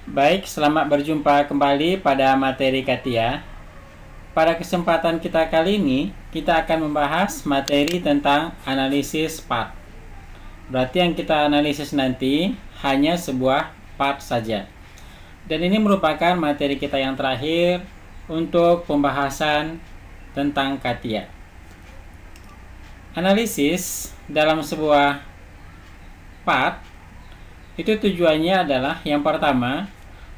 Baik, selamat berjumpa kembali pada materi Katia. Pada kesempatan kita kali ini, kita akan membahas materi tentang analisis part. Berarti yang kita analisis nanti hanya sebuah part saja. Dan ini merupakan materi kita yang terakhir untuk pembahasan tentang Katia. Analisis dalam sebuah part itu tujuannya adalah yang pertama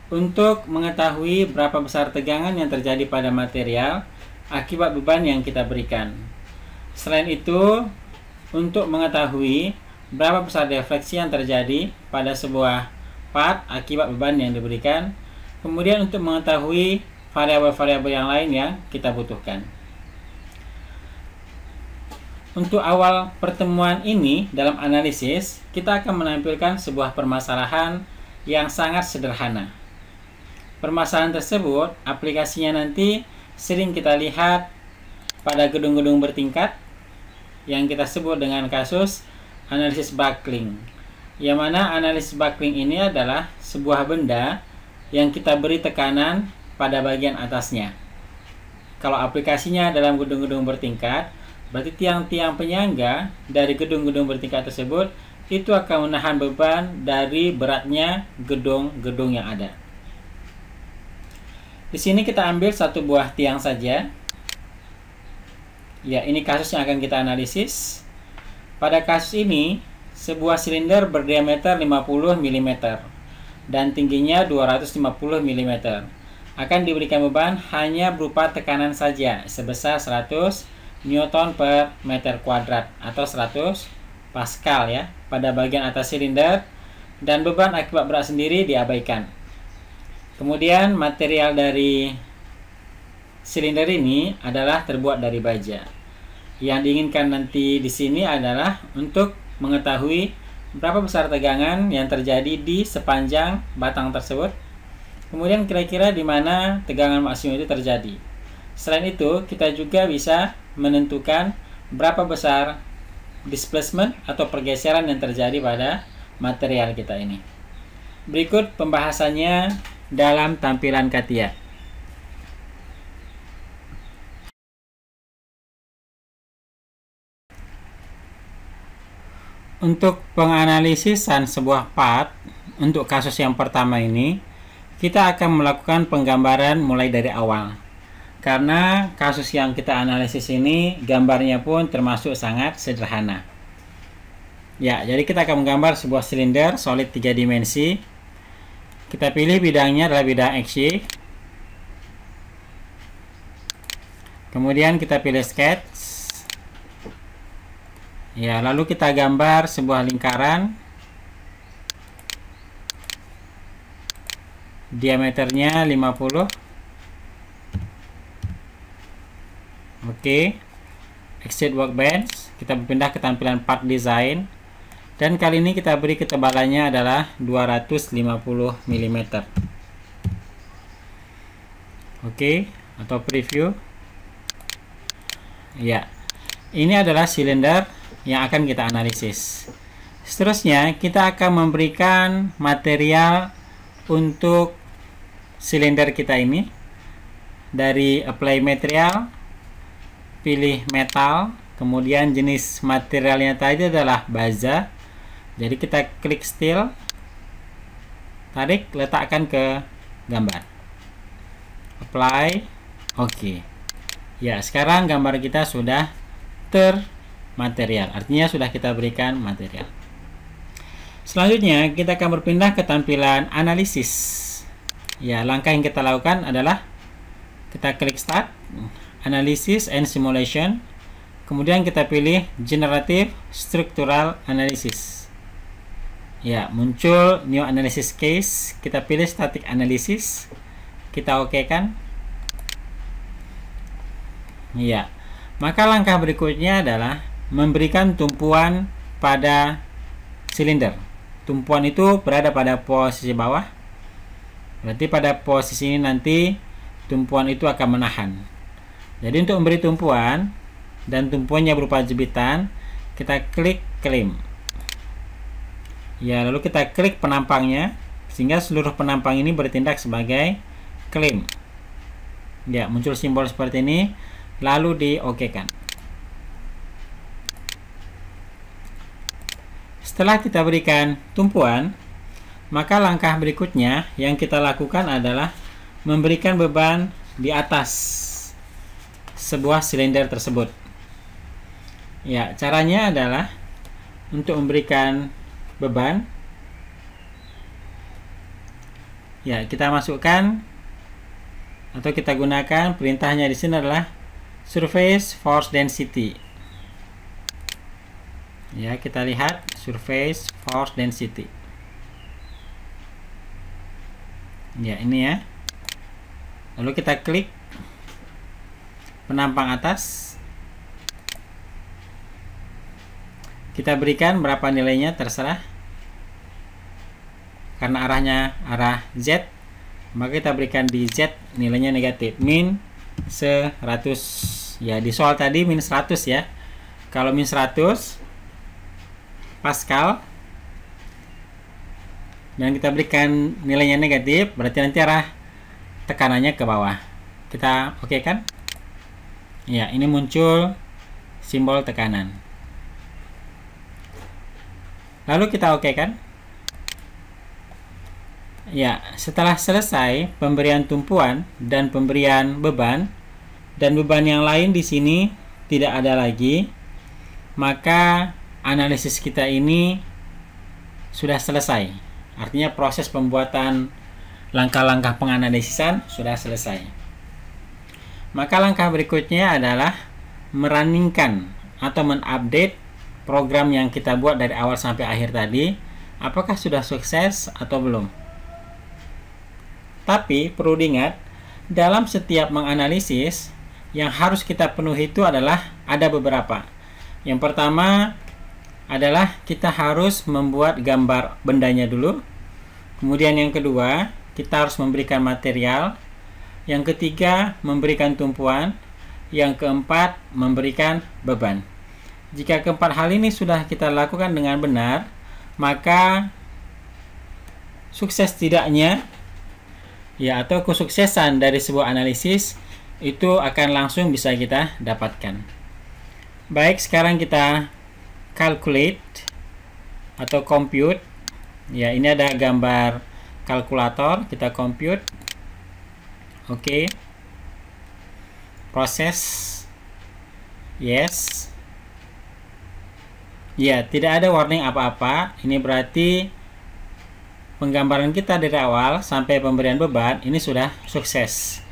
untuk mengetahui berapa besar tegangan yang terjadi pada material akibat beban yang kita berikan. Selain itu, untuk mengetahui berapa besar defleksi yang terjadi pada sebuah part akibat beban yang diberikan. Kemudian untuk mengetahui variabel-variabel yang lain yang kita butuhkan. Untuk awal pertemuan ini dalam analisis, kita akan menampilkan sebuah permasalahan yang sangat sederhana. Permasalahan tersebut, aplikasinya nanti sering kita lihat pada gedung-gedung bertingkat yang kita sebut dengan kasus analisis buckling. Yang mana analisis buckling ini adalah sebuah benda yang kita beri tekanan pada bagian atasnya. Kalau aplikasinya dalam gedung-gedung bertingkat, berarti tiang-tiang penyangga dari gedung-gedung bertingkat tersebut itu akan menahan beban dari beratnya gedung-gedung yang ada. Di sini kita ambil satu buah tiang saja. Ya, ini kasus yang akan kita analisis. Pada kasus ini, sebuah silinder berdiameter 50 mm dan tingginya 250 mm akan diberikan beban hanya berupa tekanan saja sebesar 100 Newton per meter kuadrat atau 100 Pascal ya pada bagian atas silinder, dan beban akibat berat sendiri diabaikan. Kemudian material dari silinder ini adalah terbuat dari baja. Yang diinginkan nanti di sini adalah untuk mengetahui berapa besar tegangan yang terjadi di sepanjang batang tersebut. Kemudian kira-kira di mana tegangan maksimum itu terjadi. Selain itu, kita juga bisa menentukan berapa besar displacement atau pergeseran yang terjadi pada material kita ini. Berikut pembahasannya dalam tampilan Katia. Untuk penganalisisan sebuah part, untuk kasus yang pertama ini, kita akan melakukan penggambaran mulai dari awal. Karena kasus yang kita analisis ini gambarnya pun termasuk sangat sederhana. Ya, jadi kita akan menggambar sebuah silinder solid 3 dimensi. Kita pilih bidangnya adalah bidang XY. Kemudian kita pilih sketch. Ya, lalu kita gambar sebuah lingkaran. Diameternya 50. Oke, exit workbench, kita berpindah ke tampilan part design, dan kali ini kita beri ketebalannya adalah 250 mm. Oke, atau preview. Ya, ini adalah silinder yang akan kita analisis. Seterusnya kita akan memberikan material untuk silinder kita ini. Dari apply material, pilih metal, kemudian jenis materialnya tadi adalah baja. Jadi kita klik steel, tarik, letakkan ke gambar, apply, oke. Ya, sekarang gambar kita sudah termaterial, artinya sudah kita berikan material. Selanjutnya kita akan berpindah ke tampilan analisis. Ya, langkah yang kita lakukan adalah kita klik start, Analysis and Simulation. Kemudian kita pilih Generative Structural Analysis. Ya, muncul New Analysis Case. Kita pilih Static Analysis. Kita oke kan? Ya. Maka langkah berikutnya adalah memberikan tumpuan pada silinder. Tumpuan itu berada pada posisi bawah. Berarti pada posisi ini nanti tumpuan itu akan menahan. Jadi untuk memberi tumpuan, dan tumpuannya berupa jebitan, kita klik claim. Ya, lalu kita klik penampangnya, sehingga seluruh penampang ini bertindak sebagai klaim. Ya, muncul simbol seperti ini, lalu di-OK-kan. Setelah kita berikan tumpuan, maka langkah berikutnya yang kita lakukan adalah memberikan beban di atas sebuah silinder tersebut. Ya, caranya adalah untuk memberikan beban, ya, kita masukkan atau kita gunakan perintahnya di sini adalah surface force density. Ya, kita lihat surface force density. Ya, ini ya. Lalu kita klik penampang atas. Kita berikan berapa nilainya terserah. Karena arahnya arah Z, maka kita berikan di Z nilainya negatif, min 100. Ya, di soal tadi min 100 ya. Kalau min 100 Pascal dan kita berikan nilainya negatif, berarti nanti arah tekanannya ke bawah. Kita oke kan? Ya, ini muncul simbol tekanan. Lalu kita oke kan? Ya, setelah selesai pemberian tumpuan dan pemberian beban, dan beban yang lain di sini tidak ada lagi, maka analisis kita ini sudah selesai. Artinya proses pembuatan langkah-langkah penganalisisan sudah selesai. Maka langkah berikutnya adalah merunningkan atau mengupdate program yang kita buat dari awal sampai akhir tadi, apakah sudah sukses atau belum. Tapi perlu diingat, dalam setiap menganalisis yang harus kita penuhi itu adalah ada beberapa. Yang pertama adalah kita harus membuat gambar bendanya dulu. Kemudian yang kedua, kita harus memberikan material. Yang ketiga, memberikan tumpuan. Yang keempat, memberikan beban. Jika keempat hal ini sudah kita lakukan dengan benar, maka sukses tidaknya ya atau kesuksesan dari sebuah analisis itu akan langsung bisa kita dapatkan. Baik, sekarang kita calculate atau compute. Ya, ini ada gambar kalkulator, kita compute. Oke. Proses. Yes. Ya, tidak ada warning apa-apa. Ini berarti penggambaran kita dari awal sampai pemberian beban ini sudah sukses.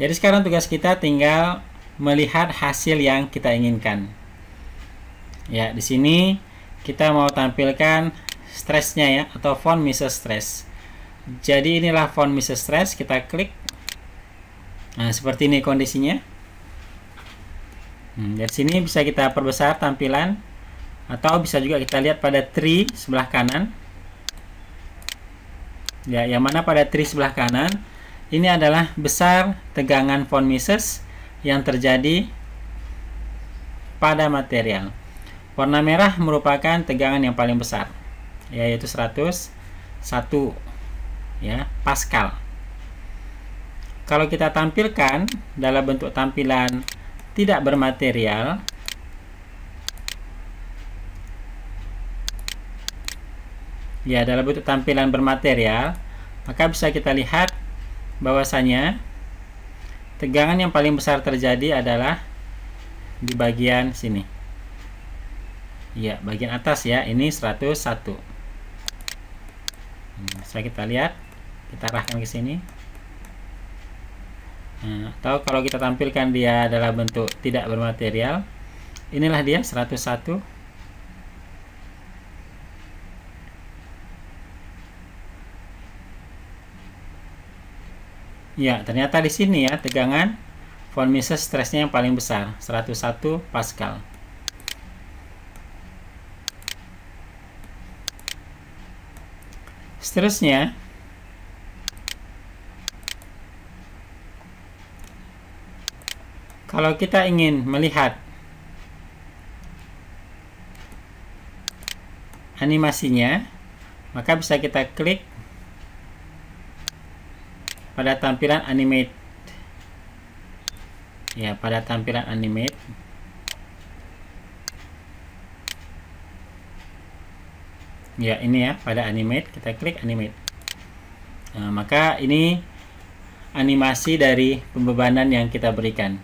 Jadi sekarang tugas kita tinggal melihat hasil yang kita inginkan. Ya, di sini kita mau tampilkan stressnya ya, atau von Mises stress. Jadi inilah von Mises stress, kita klik. Nah, seperti ini kondisinya. Dari sini bisa kita perbesar tampilan, atau bisa juga kita lihat pada tree sebelah kanan. Ya, yang mana pada tree sebelah kanan ini adalah besar tegangan von Mises yang terjadi pada material. Warna merah merupakan tegangan yang paling besar, yaitu 101 ya, Pascal. Kalau kita tampilkan dalam bentuk tampilan tidak bermaterial, ya, dalam bentuk tampilan bermaterial, maka bisa kita lihat bahwasanya tegangan yang paling besar terjadi adalah di bagian sini. Ya, bagian atas ya, ini 101. Bisa kita lihat, kita arahkan ke sini. Nah, atau kalau kita tampilkan dia dalam bentuk tidak bermaterial, inilah dia 101. Ya, ternyata di sini ya tegangan von Mises stresnya yang paling besar, 101 Pascal. Seterusnya, kalau kita ingin melihat animasinya, maka bisa kita klik pada tampilan animate. Ya, pada tampilan animate. Ya, ini ya, pada animate, kita klik animate. Nah, maka ini animasi dari pembebanan yang kita berikan.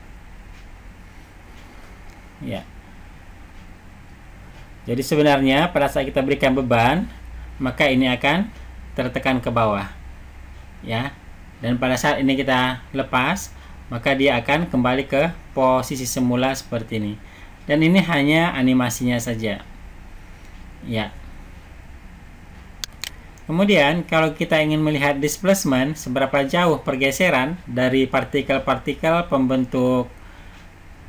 Ya. Jadi sebenarnya pada saat kita berikan beban, maka ini akan tertekan ke bawah. Ya. Dan pada saat ini kita lepas, maka dia akan kembali ke posisi semula seperti ini. Dan ini hanya animasinya saja. Ya. Kemudian kalau kita ingin melihat displacement, seberapa jauh pergeseran dari partikel-partikel pembentuk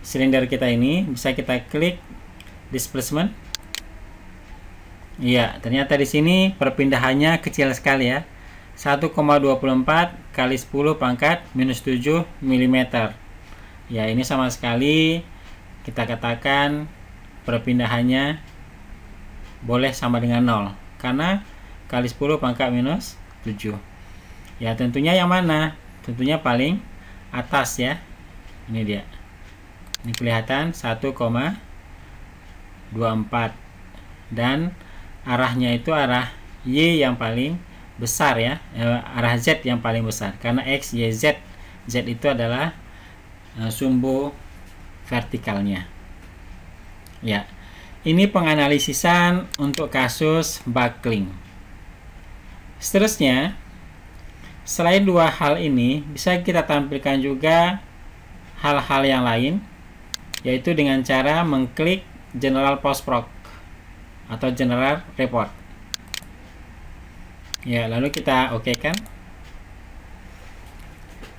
silinder kita ini, bisa kita klik displacement. Iya, ternyata di sini perpindahannya kecil sekali ya. 1,24 kali 10 pangkat minus 7 mm. Ya, ini sama sekali kita katakan perpindahannya boleh sama dengan 0, karena kali 10 pangkat minus 7. Ya, tentunya yang mana? Tentunya paling atas ya. Ini dia. Ini kelihatan 1,24. Dan arahnya itu arah Y yang paling besar ya. Arah Z yang paling besar. Karena X, Y, Z. Z itu adalah sumbu vertikalnya. Ya. Ini penganalisisan untuk kasus buckling. Seterusnya, selain dua hal ini, bisa kita tampilkan juga hal-hal yang lain, yaitu dengan cara mengklik General Postproc atau General Report. Ya, lalu kita oke kan,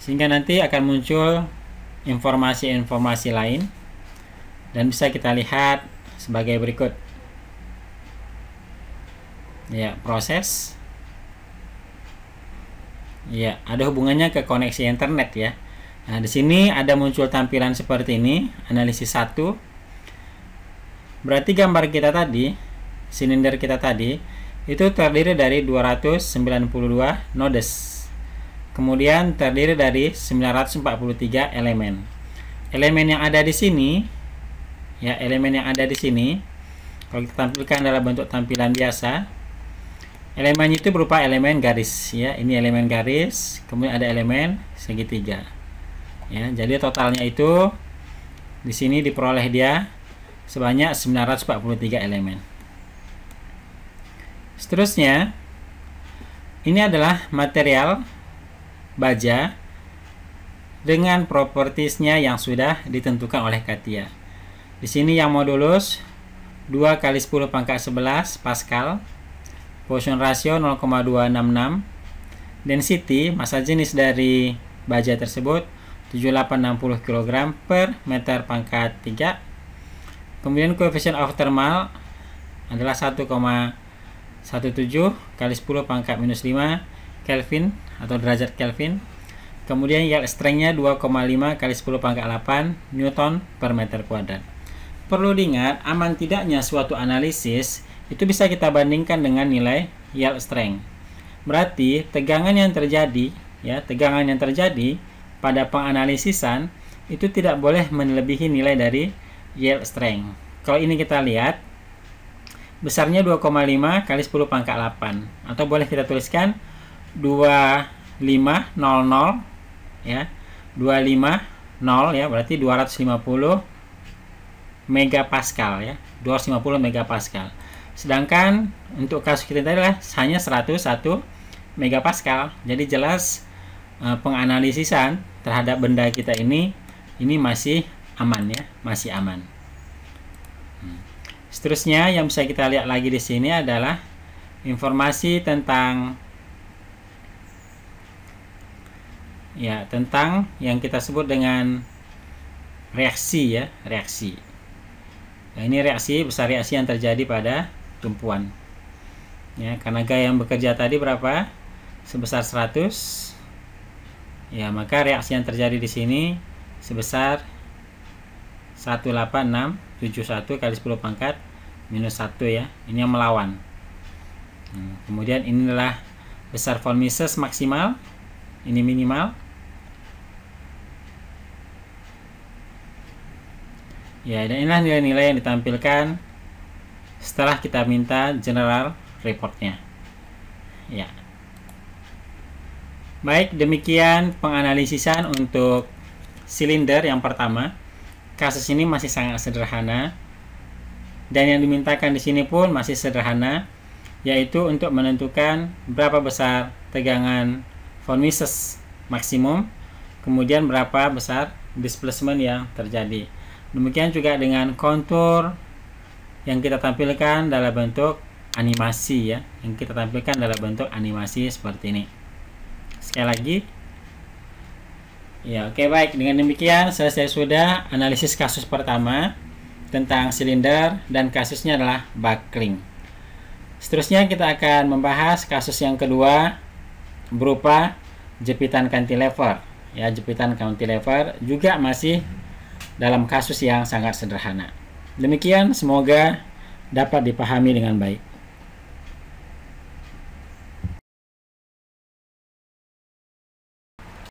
sehingga nanti akan muncul informasi-informasi lain, dan bisa kita lihat sebagai berikut. Ya, proses. Ya, ada hubungannya ke koneksi internet ya. Nah, di sini ada muncul tampilan seperti ini, analisis 1. Berarti gambar kita tadi, silinder kita tadi, itu terdiri dari 292 nodes. Kemudian terdiri dari 943 elemen. Elemen yang ada di sini, ya, elemen yang ada di sini, kalau kita tampilkan dalam bentuk tampilan biasa, elemen itu berupa elemen garis ya. Ini elemen garis, kemudian ada elemen segitiga. Ya, jadi totalnya itu di sini diperoleh dia sebanyak 943 elemen. Seterusnya, ini adalah material baja dengan propertiesnya yang sudah ditentukan oleh CATIA. Di sini yang modulus 2 kali 10 pangkat 11 Pascal. Poisson ratio 0,266. Density, massa jenis dari baja tersebut 7860 kg per meter pangkat 3. Kemudian coefficient of thermal adalah 1,17 kali 10 pangkat minus 5 Kelvin atau derajat Kelvin. Kemudian yield strength-nya 2,5 kali 10 pangkat 8 Newton per meter kuadrat. Perlu diingat, aman tidaknya suatu analisis itu bisa kita bandingkan dengan nilai yield strength. Berarti tegangan yang terjadi pada penganalisisan itu tidak boleh melebihi nilai dari yield strength. Kalau ini kita lihat besarnya 2,5 kali 10 pangkat 8, atau boleh kita tuliskan 2500 ya. 250 ya, berarti 250 megapascal ya. 250 megapascal. Sedangkan untuk kasus kita tadi adalah hanya 101 megapascal. Jadi jelas penganalisisan terhadap benda kita ini masih aman ya, masih aman. Seterusnya yang bisa kita lihat lagi di sini adalah informasi tentang tentang yang kita sebut dengan reaksi ya, reaksi. Nah, ini reaksi, besar reaksi yang terjadi pada tumpuan. Ya, karena gaya yang bekerja tadi berapa? Sebesar 100. Ya, maka reaksi yang terjadi di sini sebesar 18671 kali 10 pangkat minus 1 ya. Ini yang melawan. Kemudian inilah besar von Mises maksimal ini minimal. Ya, dan inilah nilai-nilai yang ditampilkan setelah kita minta general reportnya. Ya. Baik, demikian penganalisisan untuk silinder yang pertama. Kasus ini masih sangat sederhana, dan yang dimintakan di sini pun masih sederhana, yaitu untuk menentukan berapa besar tegangan von Mises maksimum, kemudian berapa besar displacement yang terjadi. Demikian juga dengan kontur yang kita tampilkan dalam bentuk animasi, ya, yang kita tampilkan dalam bentuk animasi seperti ini. Sekali lagi, ya, oke, baik. Dengan demikian selesai sudah analisis kasus pertama tentang silinder, dan kasusnya adalah buckling. Seterusnya kita akan membahas kasus yang kedua berupa jepitan cantilever. Ya, jepitan cantilever juga masih dalam kasus yang sangat sederhana. Demikian, semoga dapat dipahami dengan baik.